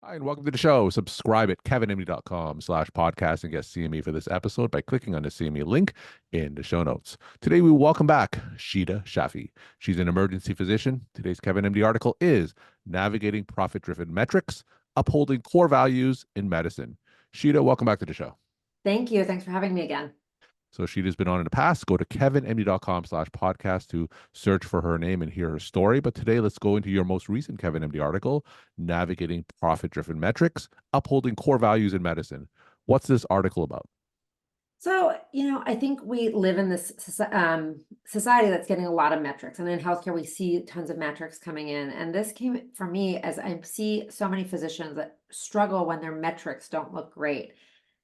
Hi, and welcome to the show. Subscribe at kevinmd.com/podcast and get CME for this episode by clicking on the CME link in the show notes. Today, we welcome back Shideh Shafie. She's an emergency physician. Today's Kevin MD article is Navigating Profit-Driven Metrics, Upholding Core Values in Medicine. Shideh, welcome back to the show. Thank you. Thanks for having me again. So Shideh's been on in the past. Go to kevinmd.com/podcast to search for her name and hear her story. But today, let's go into your most recent Kevin MD article, Navigating Profit-Driven Metrics, Upholding Core Values in Medicine. What's this article about? So, I think we live in this society that's getting a lot of metrics. And in healthcare, we see tons of metrics coming in. And this came for me as I see so many physicians that struggle when their metrics don't look great.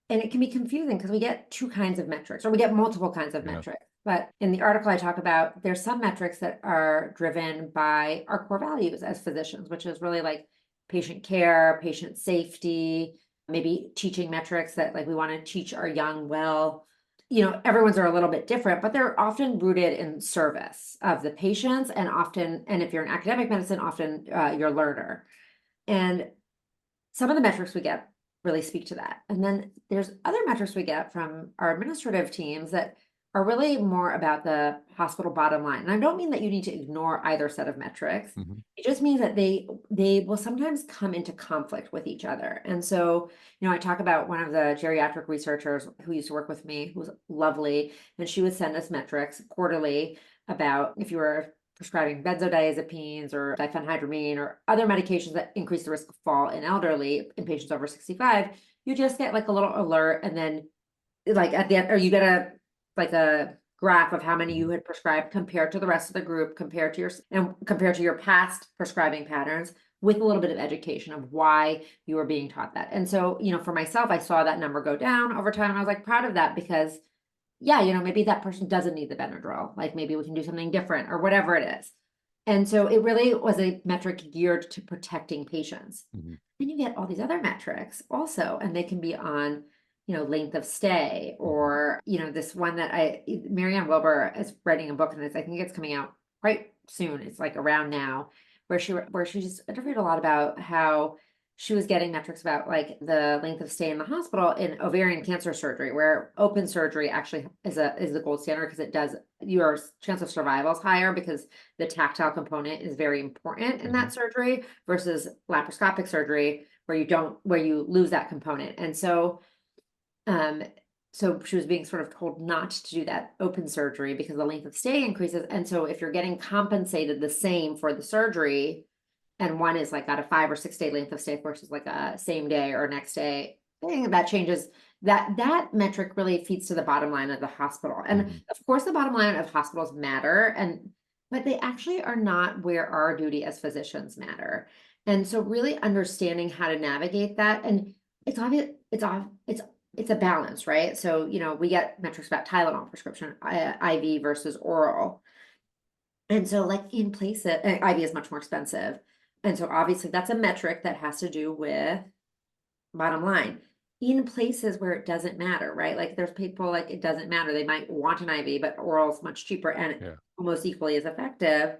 And it can be confusing because we get two kinds of metrics, or we get multiple kinds of Yeah. metrics. But in the article I talk about, there's some metrics that are driven by our core values as physicians, which is really like patient care, patient safety, maybe teaching metrics that like we want to teach our young well. Everyone's are a little bit different, but they're often rooted in service of the patients, and often, and if you're in academic medicine, often your learner. And some of the metrics we get really speak to that. And then there's other metrics we get from our administrative teams that are really more about the hospital bottom line. And I don't mean that you need to ignore either set of metrics. Mhm. It just means that they will sometimes come into conflict with each other. And so, I talk about one of the geriatric researchers who used to work with me, who was lovely, and she would send us metrics quarterly about if you were prescribing benzodiazepines or diphenhydramine or other medications that increase the risk of fall in elderly in patients over 65, you just get like a little alert, and then like at the end, or you get a graph of how many you had prescribed compared to the rest of the group, compared to your past prescribing patterns, with a little bit of education of why you were being taught that. And so, for myself, I saw that number go down over time, and I was like proud of that because yeah, maybe that person doesn't need the Benadryl. Like maybe we can do something different or whatever it is. And so it really was a metric geared to protecting patients. Mhm. Then you get all these other metrics also, and they can be on, length of stay, Mhm. or, this one that Marianne Wilbur is writing a book, and I think it's coming out quite soon. It's like around now, where she just interviewed a lot about how she was getting metrics about like the length of stay in the hospital in ovarian cancer surgery, where open surgery actually is the gold standard because it does your chance of survival is higher because the tactile component is very important in Mhm. that surgery versus laparoscopic surgery where you lose that component. And um so she was being sort of told not to do that open surgery because the length of stay increases. And so if you're getting compensated the same for the surgery, and one is like got a 5 or 6 day length of stay versus like a same day or next day thing, that changes that metric really feeds to the bottom line of the hospital. And Mhm. of course, the bottom line of hospitals matter, but they actually are not where our duty as physicians matter. And so really understanding how to navigate that, and it's obvious, it's a balance, right? So, we get metrics about Tylenol prescription, IV versus oral. And so like in places, IV is much more expensive. And so obviously that's a metric that has to do with bottom line. In places where it doesn't matter, right? Like there's people like it doesn't matter. They might want an IV, but oral is much cheaper and Yeah. almost equally as effective,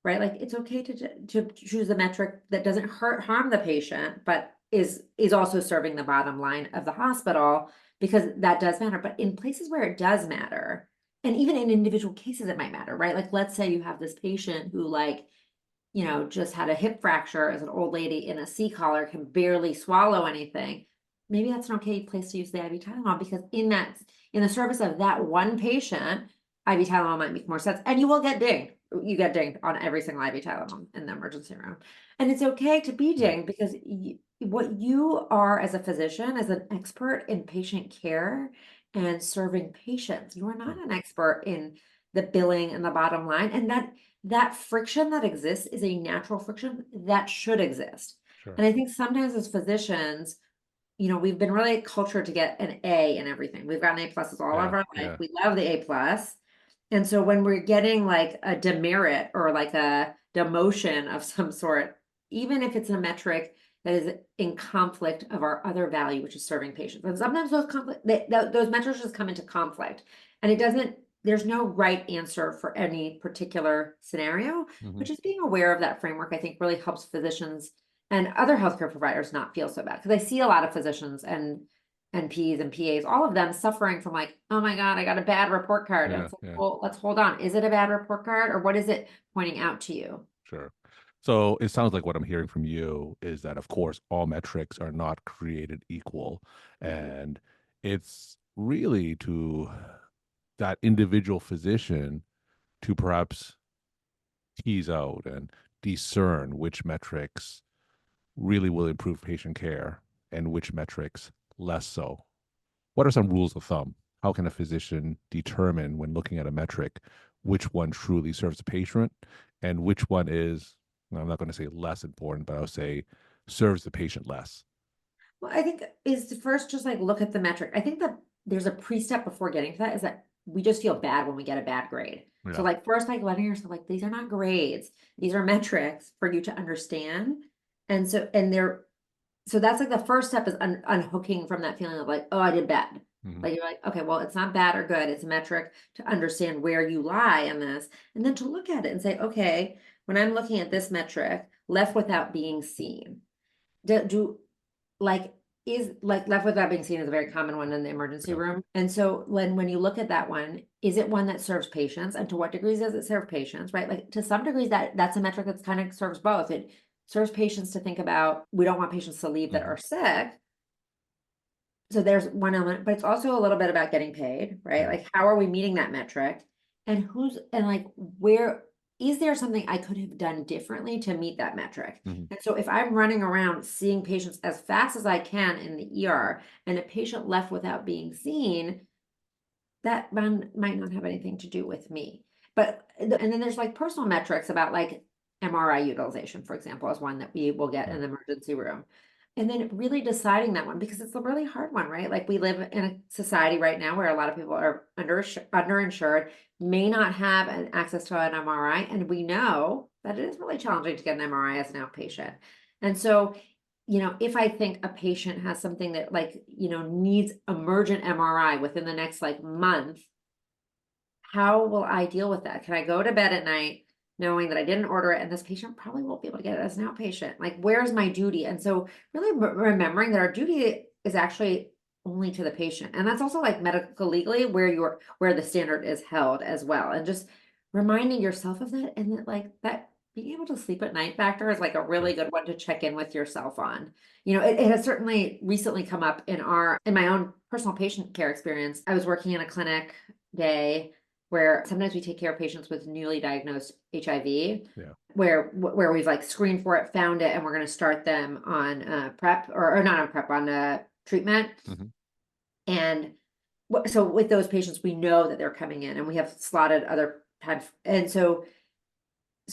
right? Like it's okay to choose a metric that doesn't harm the patient, but is also serving the bottom line of the hospital, because that does matter. But in places where it does matter, and even in individual cases, it might matter, right? Like let's say you have this patient who like, just had a hip fracture as an old lady in a C-collar, can barely swallow anything. Maybe that's an okay place to use the IV Tylenol, because in the service of that one patient, IV Tylenol might make more sense. And you will get dinged. You get dinged on every single IV Tylenol in the emergency room. And it's okay to be Yeah. dinged because what you are as a physician, as an expert in patient care and serving patients, you are Yeah. not an expert in the billing and the bottom line. And that friction that exists is a natural friction that should exist. Sure. And I think sometimes as physicians, we've been really cultured to get an A in everything. We've gotten A pluses all of Yeah. our life. Yeah. We love the A plus. And so when we're getting like a demerit or like a demotion of some sort, even if it's a metric that is in conflict of our other value, which is serving patients. And sometimes those metrics just come into conflict, and there's no right answer for any particular scenario, Mhm. but just being aware of that framework, I think really helps physicians and other healthcare providers not feel so bad. Because I see a lot of physicians and NPs and PAs, all of them suffering from like, oh my God, I got a bad report card. And Yeah, it's like, yeah, well, let's hold on. Is it a bad report card or what is it pointing out to you? sure. So it sounds like what I'm hearing from you is that, of course, all metrics are not created equal. Mhm. And it's really to that individual physician to perhaps tease out and discern which metrics really will improve patient care and which metrics less so. What are some rules of thumb? How can a physician determine when looking at a metric which one truly serves the patient and which one is, I'm not going to say less important, but I'll say serves the patient less? Well, I think is to first just like look at the metric. I think that there's a pre-step before getting to that is that we just feel bad when we get a bad grade. So Yeah. like first like letting yourself like these are not grades. These are metrics for you to understand. And so that's like the first step is unhooking from that feeling of like, oh, I did bad. Hmm. Like you're like, okay, well, it's not bad or good. It's a metric to understand where you lie in this. And then to look at it and say, okay, when I'm looking at this metric, left without being seen, do like is like left without being seen is a very common one in the emergency Yeah. room. And so when you look at that one, is it one that serves patients? And to what degrees does it serve patients, right? Like to some degrees that's a metric that's kind of serves both. It serves patients to think about we don't want patients to leave that Hmm. are sick. So there's one element, but it's also a little bit about getting paid, right? Yeah. Like how are we meeting that metric? And who's and like where is there something I could have done differently to meet that metric? Hmm. And so if I'm running around seeing patients as fast as I can in the ER and a patient left without being seen, that one might not have anything to do with me. But and then there's like personal metrics about like MRI utilization, for example, is one that we will get in Right. the emergency room. And then really deciding that one because it's a really hard one, right? Like we live in a society right now where a lot of people are underinsured, may not have an access to an MRI, and we know that it is really challenging to get an MRI as an outpatient. And so if I think a patient has something that like, needs emergent MRI within the next like month, how will I deal with that? Can I go to bed at night knowing that I didn't order it and this patient probably won't be able to get it as an outpatient? Like, where's my duty? And so really remembering that our duty is actually only to the patient. And that's also like medical legally where the standard is held as well. And just reminding yourself of that and that like that being able to sleep at night factor is like a really Sure. good one to check in with yourself on. It has certainly recently come up in my own personal patient care experience. I was working in a clinic day where sometimes we take care of patients with newly diagnosed HIV, Yeah. where we've like screened for it, found it, and we're going to start them on prep or not on prep on treatment. Hmm. And so with those patients, we know that they're coming in, and we have slotted other times, and so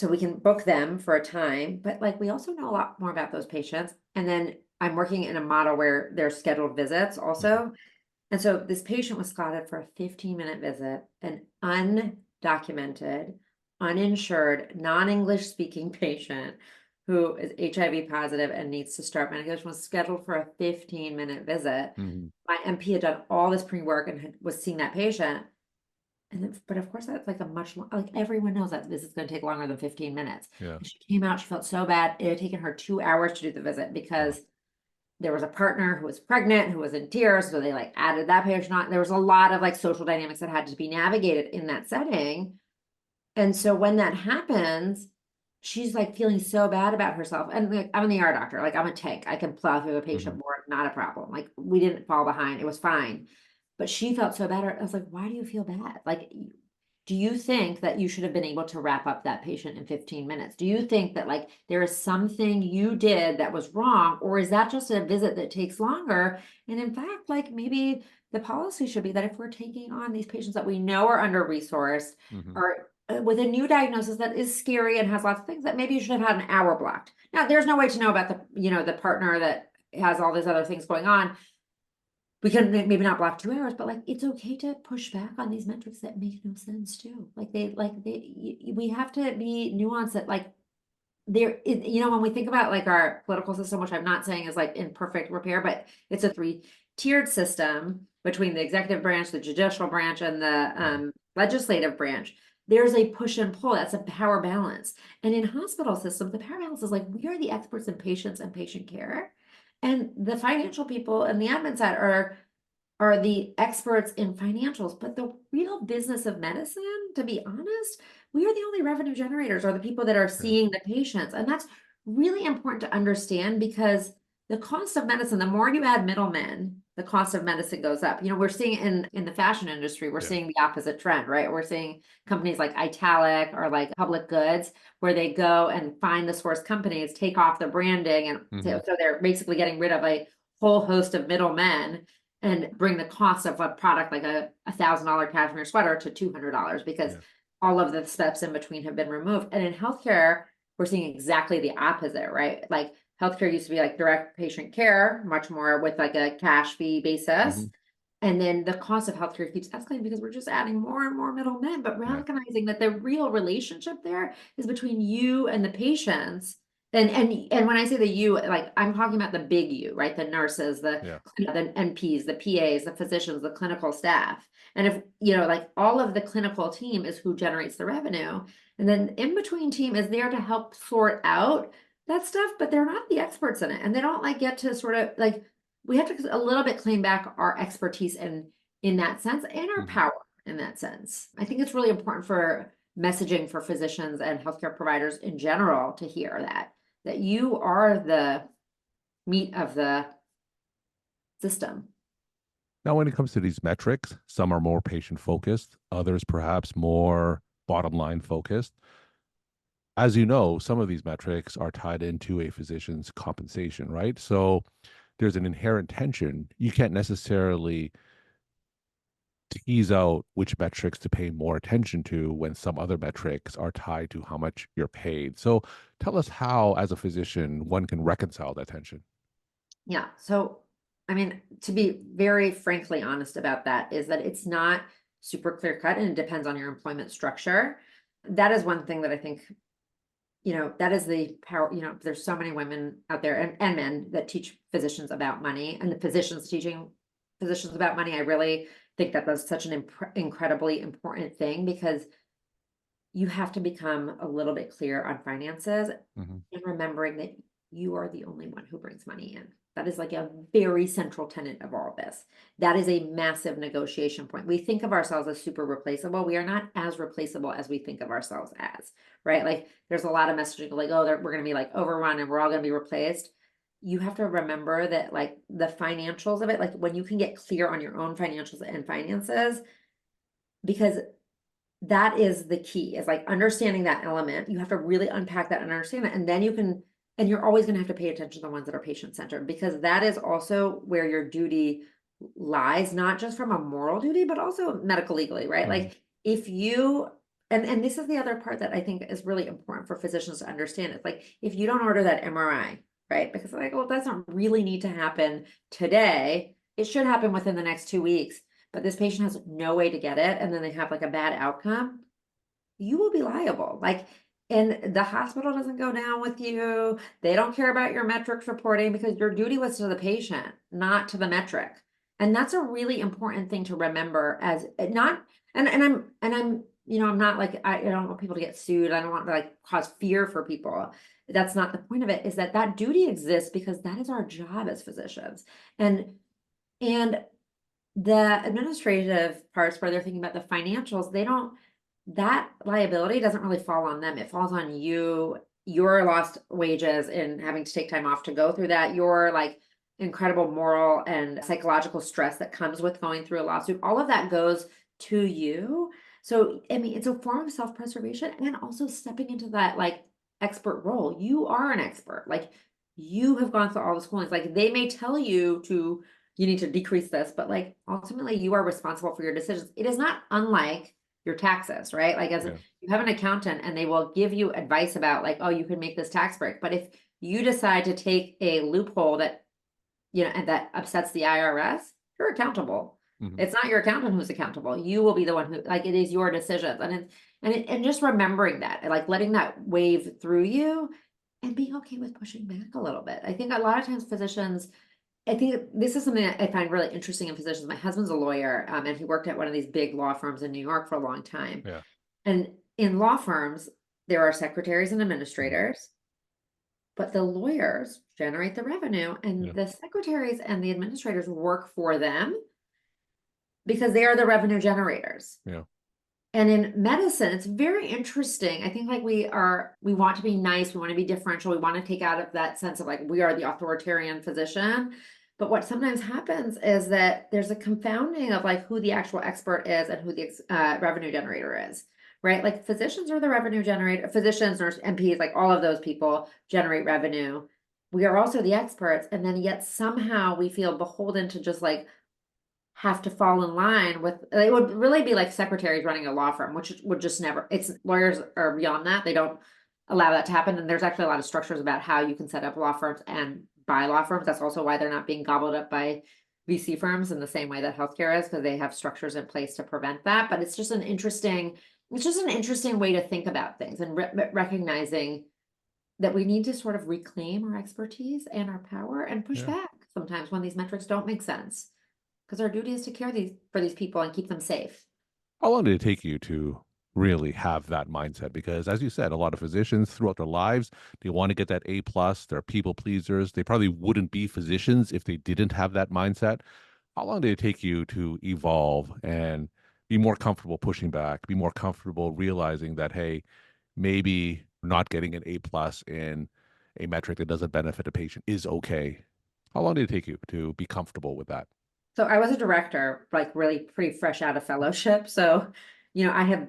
we can book them for a time. But like we also know a lot more about those patients, and then I'm working in a model where there's scheduled visits Hmm. also. And so this patient was slotted for a 15-minute visit, an undocumented, uninsured, non-English speaking patient who is HIV positive and needs to start medication was scheduled for a 15-minute visit. Hmm. My MP had done all this pre-work and was seeing that patient. And then, but of course, that's like like everyone knows that this is going to take longer than 15 minutes. Yeah. And she came out, she felt so bad. It had taken her 2 hours to do the visit Wow. because there was a partner who was pregnant, who was in tears. So they like added that patient on. There was a lot of like social dynamics that had to be navigated in that setting. And so when that happens, she's like feeling so bad about herself. And like I'm an ER doctor, like I'm a tank. I can plow through the Hmm. patient board, not a problem. Like we didn't fall behind. It was fine. But she felt so bad. I was like, why do you feel bad? Like do you think that you should have been able to wrap up that patient in 15 minutes? Do you think that like there is something you did that was wrong, or is that just a visit that takes longer? And in fact, like maybe the policy should be that if we're taking on these patients that we know are under-resourced Hmm. or with a new diagnosis that is scary and has lots of things that maybe you should have had an hour blocked. Now, there's no way to know about the partner that has all these other things going on. We can maybe not block 2 hours, but like it's okay to push back on these metrics that make no sense too. We have to be nuanced that like when we think about like our political system, which I'm not saying is like in perfect repair, but it's a three-tiered system between the executive branch, the judicial branch, and the Yeah. legislative branch. there's a push and pull. That's a power balance. And in hospital systems, the power balance is like, we are the experts in patients and patient care. And the financial people and the admin side are the experts in financials. But the real business of medicine, to be honest, we are the only revenue generators, or the people that are Yeah. seeing the patients. And that's really important to understand, because the cost of medicine, the more you add middlemen, the cost of medicine goes up. You know, we're seeing in the fashion industry, we're Yeah. seeing the opposite trend, right? We're seeing companies like Italic or like Public Goods, where they go and find the source companies, take off the branding, and Mhm. so they're basically getting rid of a whole host of middlemen and bring the cost of a product like a $1,000 cashmere sweater to $200, because Yeah. all of the steps in between have been removed. And in healthcare, we're seeing exactly the opposite, right? Like healthcare used to be like direct patient care, much more with like a cash fee basis. Mhm. And then the cost of healthcare keeps escalating because we're just adding more and more middlemen, but Yeah. recognizing that the real relationship there is between you and the patients. And when I say the you, like I'm talking about the big you, right? The nurses, Yeah. the NPs, the PAs, the physicians, the clinical staff. And if, you know, like all of the clinical team is who generates the revenue. And then in between team is there to help sort out that stuff, but they're not the experts in it. And they don't like get to sort of like, we have to a little bit claim back our expertise in that sense, and our Mhm. power in that sense. I think it's really important for messaging for physicians and healthcare providers in general to hear that you are the meat of the system. Now, when it comes to these metrics, some are more patient focused, others perhaps more bottom line focused. As you know, some of these metrics are tied into a physician's compensation, right? So there's an inherent tension. You can't necessarily tease out which metrics to pay more attention to when some other metrics are tied to how much you're paid. So tell us how, as a physician, one can reconcile that tension. Yeah. So, I mean, to be very frankly honest about that, is that it's not super clear cut, and it depends on your employment structure. That is one thing that I think, you know, that is the power. You know, there's so many women out there and men that teach physicians about money, and the physicians teaching physicians about money. I really think that that's such an incredibly important thing, because you have to become a little bit clear on finances, Mhm. and remembering that you are the only one who brings money in. That is like a very central tenet of all of this. That is a massive negotiation point. We think of ourselves as super replaceable. We are not as replaceable as we think of ourselves as, right? Like there's a lot of messaging like, oh, we're going to be like overrun and we're all going to be replaced. You have to remember that like the financials of it, like when you can get clear on your own financials and finances, because that is the key, is like understanding that element. You have to really unpack that and understand that. And then you can, and you're always going to have to pay attention to the ones that are patient centered, because that is also where your duty lies, not just from a moral duty, but also medical legally, right? Mhm. Like if you, and this is the other part that I think is really important for physicians to understand. It's like, if you don't order that MRI, right? Because like, well, it doesn't really need to happen today. It should happen within the next 2 weeks, but this patient has no way to get it, and then they have like a bad outcome, you will be liable. Like, and the hospital doesn't go down with you. They don't care about your metrics reporting, because your duty was to the patient, not to the metric. And that's a really important thing to remember, as not, and I'm, you know, I'm not like, I don't want people to get sued. I don't want to like cause fear for people. That's not the point of it, is that that duty exists because that is our job as physicians. And the administrative parts where they're thinking about the financials, they don't, that liability doesn't really fall on them. It falls on you, your lost wages and having to take time off to go through that, your like incredible moral and psychological stress that comes with going through a lawsuit. All of that goes to you. So, I mean, it's a form of self-preservation, and also stepping into that like expert role. You are an expert. Like you have gone through all the schoolings. Like they may tell you to, you need to decrease this, but like ultimately you are responsible for your decisions. It is not unlike your taxes, right? Like as Yeah. you have an accountant and they will give you advice about like, oh, you can make this tax break. But if you decide to take a loophole that, you know, and that upsets the IRS, you're accountable. Mhm. It's not your accountant who's accountable. You will be the one who, like, it is your decisions. And just remembering that, and like letting that wave through you, and being okay with pushing back a little bit. I think a lot of times physicians, I think this is something that I find really interesting in physicians. My husband's a lawyer, and he worked at one of these big law firms in New York for a long time. Yeah. And in law firms, there are secretaries and administrators, but the lawyers generate the revenue, and Yeah. the secretaries and the administrators work for them because they are the revenue generators. Yeah. And in medicine, it's very interesting. I think like we want to be nice, we want to be differential, we want to take out of that sense of like we are the authoritarian physician. But what sometimes happens is that there's a confounding of like who the actual expert is and who the revenue generator is, right? Like physicians are the revenue generator, physicians, nurse, MPs, like all of those people generate revenue. We are also the experts, and then yet somehow we feel beholden to just like have to fall in line with it. Would really be like secretaries running a law firm, which would just never, it's lawyers are beyond that. They don't allow that to happen. And there's actually a lot of structures about how you can set up law firms and buy law firms. That's also why they're not being gobbled up by VC firms in the same way that healthcare is, because they have structures in place to prevent that. But it's just an interesting way to think about things, and recognizing that we need to sort of reclaim our expertise and our power and push Yeah. back sometimes when these metrics don't make sense, because our duty is to care for these people and keep them safe. How long did it take you to really have that mindset? Because as you said, a lot of physicians throughout their lives, they want to get that A plus. They're people pleasers. They probably wouldn't be physicians if they didn't have that mindset. How long did it take you to evolve and be more comfortable pushing back, be more comfortable realizing that, hey, maybe not getting an A plus in a metric that doesn't benefit a patient is okay? How long did it take you to be comfortable with that? So I was a director, like really pretty fresh out of fellowship. So, I have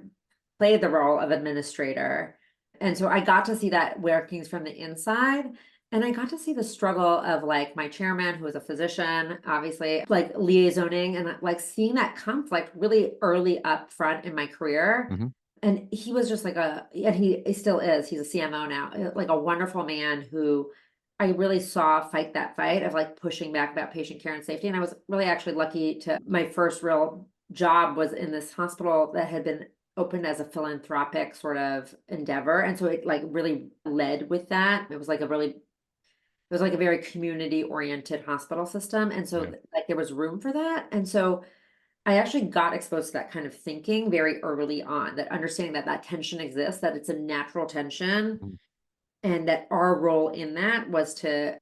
played the role of administrator. And so I got to see that workings from the inside. And I got to see the struggle of like my chairman, who was a physician, obviously, like liaisoning and like seeing that conflict really early up front in my career. Hmm. And he was just like and he still is, he's a CMO now, like a wonderful man who I really saw fight that fight of like pushing back about patient care and safety. And I was really actually lucky to, my first real job was in this hospital that had been opened as a philanthropic sort of endeavor. And so it like really led with that. It was like a very community oriented hospital system. And so Yeah. like there was room for that. And so I actually got exposed to that kind of thinking very early on, that understanding that that tension exists, that it's a natural tension, Mhm. and that our role in that was to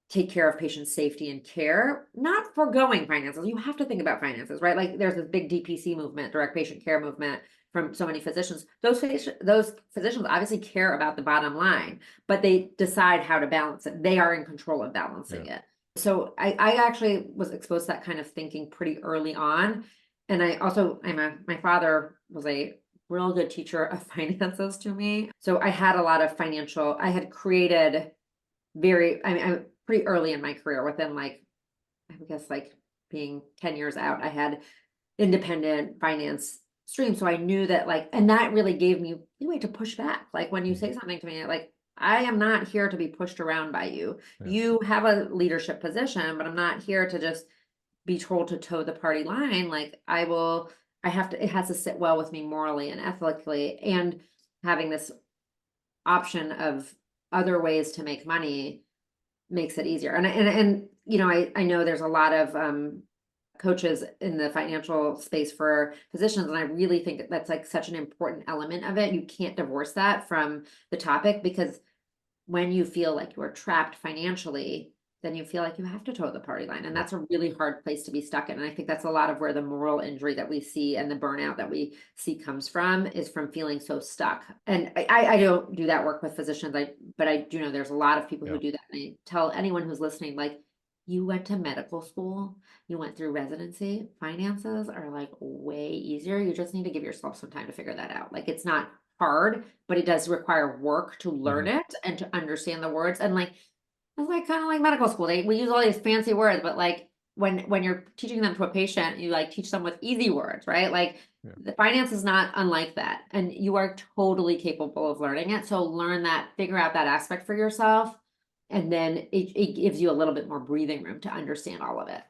take care of patient safety and care, not foregoing finances. You have to think about finances, right? Like there's this big DPC movement, direct patient care movement from so many physicians. Those physicians obviously care about the bottom line, but they decide how to balance it. They are in control of Yeah. balancing it. So I actually was exposed to that kind of thinking pretty early on. And I also, my father was a real good teacher of finances to me. So I had a lot of I had created I'm pretty early in my career, within like, I guess like being 10 years out, I had independent finance stream. So I knew that like, and that really gave me leeway to push back. Like when you Mhm. say something to me, like, I am not here to be pushed around by you. Yeah. You have a leadership position, but I'm not here to just be told to toe the party line. Like it has to sit well with me morally and ethically. And having this option of other ways to make money makes it easier. And I know there's a lot of coaches in the financial space for physicians, and I really think that that's like such an important element of it. You can't divorce that from the topic, because when you feel like you are trapped financially, then you feel like you have to toe the party line. And Yeah. that's a really hard place to be stuck in. And I think that's a lot of where the moral injury that we see and the burnout that we see comes from, is from feeling so stuck. And I don't do that work with physicians, but I do know there's a lot of people Yeah. who do that. And I tell anyone who's listening, like, you went to medical school, you went through residency, finances are like way easier. You just need to give yourself some time to figure that out. Like it's not hard, but it does require work to Hmm. learn it and to understand the words. And like, it's like kind of like medical school. We use all these fancy words, but like when you're teaching them to a patient, you like teach them with easy words, right? Like Yeah. the finance is not unlike that. And you are totally capable of learning it. So learn that, figure out that aspect for yourself. And then it gives you a little bit more breathing room to understand all of it.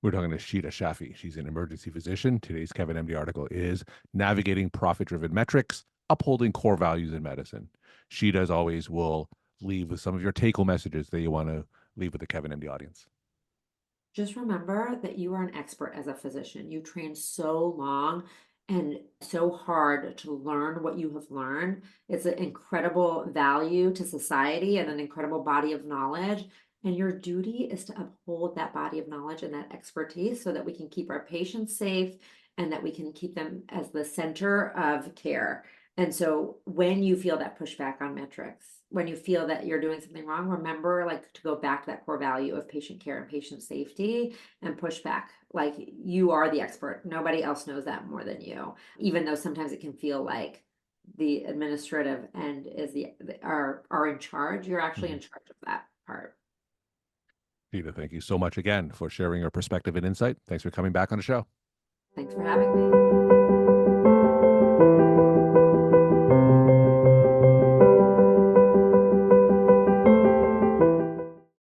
We're talking to Shideh Shafie. She's an emergency physician. Today's Kevin MD article is Navigating Profit Driven Metrics, Upholding Core Values in Medicine. Shideh, as always, will leave with some of your take home messages that you want to leave with the Kevin MD audience. Just remember that you are an expert as a physician. You trained so long. and so hard to learn what you have learned. It's an incredible value to society and an incredible body of knowledge. And your duty is to uphold that body of knowledge and that expertise so that we can keep our patients safe and that we can keep them as the center of care. And so when you feel that pushback on metrics, when you feel that you're doing something wrong, remember like to go back to that core value of patient care and patient safety and push back. Like you are the expert. Nobody else knows that more than you, even though sometimes it can feel like the administrative end is are in charge. You're actually Mhm. in charge of that part. Shideh, thank you so much again for sharing your perspective and insight. Thanks for coming back on the show. Thanks for having me.